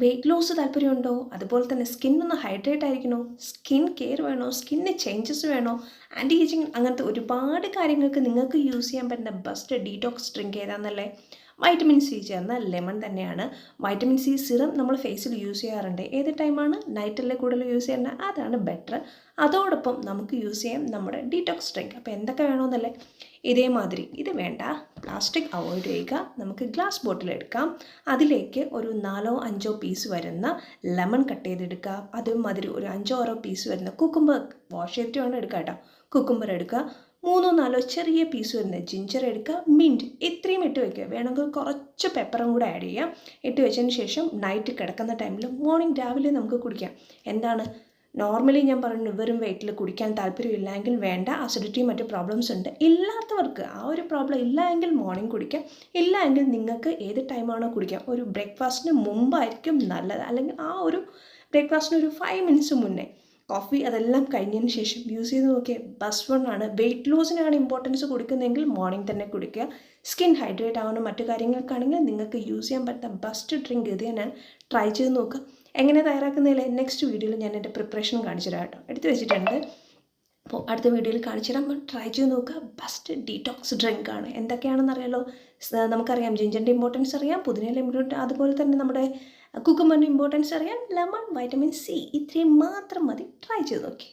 Weight loss താല്പര്യമുണ്ടോ? അതുപോലെ തന്നെ സ്കിന്നൊന്ന് ഹൈഡ്രേറ്റ് ആയിരിക്കണോ? സ്കിൻ കെയർ വേണോ? സ്കിന്നിന് ചേഞ്ചസ് വേണോ? ആൻറ്റി ഏജിങ് അങ്ങനത്തെ ഒരുപാട് കാര്യങ്ങൾക്ക് നിങ്ങൾക്ക് യൂസ് ചെയ്യാൻ പറ്റുന്ന ബെസ്റ്റ് ഡീറ്റോക്സ് ഡ്രിങ്ക് ഏതാണെന്നല്ലേ? വൈറ്റമിൻ സി ചേർന്ന ലെമൺ തന്നെയാണ്. വൈറ്റമിൻ സി സിറം നമ്മൾ ഫേസിൽ യൂസ് ചെയ്യാറുണ്ട്. ഏത് ടൈമാണ്? നൈറ്റല്ലേ കൂടുതൽ യൂസ് ചെയ്യുന്നത്? അതാണ് ബെറ്റർ. അതോടൊപ്പം നമുക്ക് യൂസ് ചെയ്യാം നമ്മുടെ ഡീറ്റോക്സ് ഡ്രിങ്ക്. അപ്പോൾ എന്തൊക്കെ വേണമെന്നല്ലേ? ഇതേമാതിരി ഇത് വേണ്ട, പ്ലാസ്റ്റിക് അവോയ്ഡ് ചെയ്യുക. നമുക്ക് ഗ്ലാസ് ബോട്ടിൽ എടുക്കാം. അതിലേക്ക് ഒരു 4-5 പീസ് വരുന്ന ലെമൺ കട്ട് ചെയ്തെടുക്കുക. അതുമാതിരി ഒരു 5-6 പീസ് വരുന്ന കുക്കുംബർ, വാഷ് ചെയ്തിട്ട് വേണം എടുക്കുക കേട്ടോ. കുക്കുംബർ എടുക്കുക. 3-4 ചെറിയ പീസ് വരുന്ന ജിഞ്ചർ എടുക്കുക. മിൻറ്റ് ഇത്രയും ഇട്ട് വയ്ക്കുക. വേണമെങ്കിൽ കുറച്ച് പെപ്പറും കൂടെ ആഡ് ചെയ്യാം. ഇട്ട് വെച്ചതിന് ശേഷം നൈറ്റ് കിടക്കുന്ന ടൈമിൽ മോർണിംഗ് രാവിലെ നമുക്ക് കുടിക്കാം. എന്താണ് നോർമലി ഞാൻ പറഞ്ഞു, വെറും വെയിറ്റിൽ കുടിക്കാൻ താല്പര്യമില്ലെങ്കിൽ വേണ്ട. അസിഡിറ്റി മറ്റ് പ്രോബ്ലംസ് ഉണ്ട്. ഇല്ലാത്തവർക്ക് ആ ഒരു പ്രോബ്ലം ഇല്ല എങ്കിൽ മോർണിംഗ് കുടിക്കാം. ഇല്ല എങ്കിൽ നിങ്ങൾക്ക് ഏത് ടൈമാണോ കുടിക്കാം. ഒരു ബ്രേക്ക്ഫാസ്റ്റിന് മുമ്പായിരിക്കും നല്ലത്, അല്ലെങ്കിൽ ആ ഒരു ബ്രേക്ക്ഫാസ്റ്റിന് ഒരു 5 മിനിറ്റ്സ് മുന്നേ. കോഫി അതെല്ലാം കഴിഞ്ഞതിന് ശേഷം യൂസ് ചെയ്ത് നോക്കിയാൽ ബെസ്റ്റ് വൺ ആണ്. വെയിറ്റ് ലോസിനാണ് ഇമ്പോർട്ടൻസ് കൊടുക്കുന്നതെങ്കിൽ മോർണിംഗ് തന്നെ കുടിക്കുക. സ്കിൻ ഹൈഡ്രേറ്റ് ആവണം മറ്റു കാര്യങ്ങൾക്കാണെങ്കിൽ നിങ്ങൾക്ക് യൂസ് ചെയ്യാൻ പറ്റുന്ന ബെസ്റ്റ് ഡ്രിങ്ക് ഇത് ഞാൻ ട്രൈ ചെയ്ത് നോക്കുക. എങ്ങനെ തയ്യാറാക്കുന്നതിൽ നെക്സ്റ്റ് വീഡിയോയിൽ ഞാൻ എൻ്റെ പ്രിപ്പറേഷൻ കാണിച്ചു തരാം കേട്ടോ. എടുത്ത് വെച്ചിട്ടുണ്ട്. അപ്പോൾ അടുത്ത വീഡിയോയിൽ കാണിച്ചു തരാം. ട്രൈ ചെയ്ത് നോക്കുക. ബെസ്റ്റ് ഡീറ്റോക്സ് ഡ്രിങ്ക് ആണ്. എന്തൊക്കെയാണെന്ന് അറിയാലോ? നമുക്കറിയാം ജിഞ്ചറിൻ്റെ ഇമ്പോർട്ടൻസ് അറിയാം, പുതിനയിലെ ഇമ്പോർട്ടൻസ്, അതുപോലെ തന്നെ നമ്മുടെ കുക്കുംബറിൻ്റെ ഇമ്പോർട്ടൻസ് അറിയാം, ലെമൺ, വൈറ്റമിൻ സി, ഇത്രയും മാത്രം മതി. ട്രൈ ചെയ്ത് നോക്കി.